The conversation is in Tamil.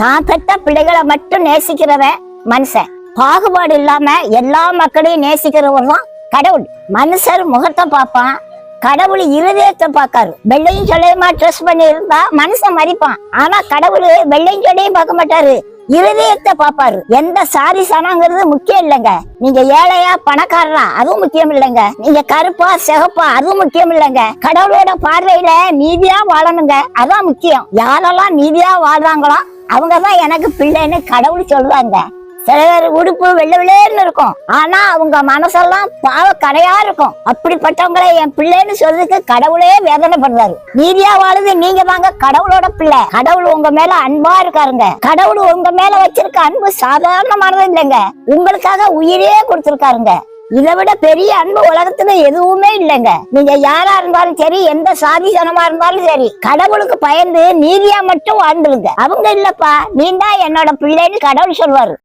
தான் பெற்ற பிள்ளைகளை மட்டும் நேசிக்கிறவன் மனுஷன். பாகுபாடு இல்லாம எல்லா மக்களையும் நேசிக்கிறவன் தான் கடவுள். மனுஷர் முகத்தை பார்ப்பான், கடவுள் இருதயத்தை பார்க்காரு. வெள்ளையும் சொல்லையுமா ட்ரெஸ் பண்ணி இருந்தா மனுஷன் மதிப்பான். ஆனா கடவுள் வெள்ளையும் சொல்லையும் பார்க்க மாட்டாரு, இருதயத்தை பாப்பாரு. எந்த சாரி சனங்கிறது முக்கியம் இல்லைங்க. நீங்க ஏழையா பணக்காரரா அதுவும் முக்கியம் இல்லைங்க. நீங்க கருப்பா சிகப்பா அதுவும் முக்கியம் இல்லைங்க. கடவுளோட பார்வையில நீதியா வாழணுங்க, அதான் முக்கியம். யாரெல்லாம் நீதியா வாழ்றாங்களோ அவங்கதான் எனக்கு பிள்ளைன்னு கடவுள் சொல்லுவாங்க. சில பேர் உடுப்பு வெள்ளை வெள்ளேன்னு இருக்கும், ஆனா அவங்க மனசெல்லாம் பாவ கரையா இருக்கும். அப்படிப்பட்டவங்களை என் பிள்ளைன்னு சொல்றதுக்கு கடவுளே வேதனைப்படுறாரு. நீதியா வாழுது நீங்க தாங்க கடவுளோட பிள்ளை. கடவுள் உங்க மேல அன்பா இருக்காருங்க. கடவுள் உங்க மேல வச்சிருக்க அன்பு சாதாரணமானது இல்லைங்க. உங்களுக்காக உயிரே கொடுத்திருக்காருங்க. இதை விட பெரிய அன்பு உலகத்துல எதுவுமே இல்லைங்க. நீங்க யாரா இருந்தாலும் சரி, எந்த சாதி சனமா இருந்தாலும் சரி, கடவுளுக்கு பயந்து நீதியா மட்டும் வாழ்ந்துருங்க. அவங்க இல்லப்பா நீ தான் என்னோட பிள்ளைன்னு கடவுள் சொல்வாரு.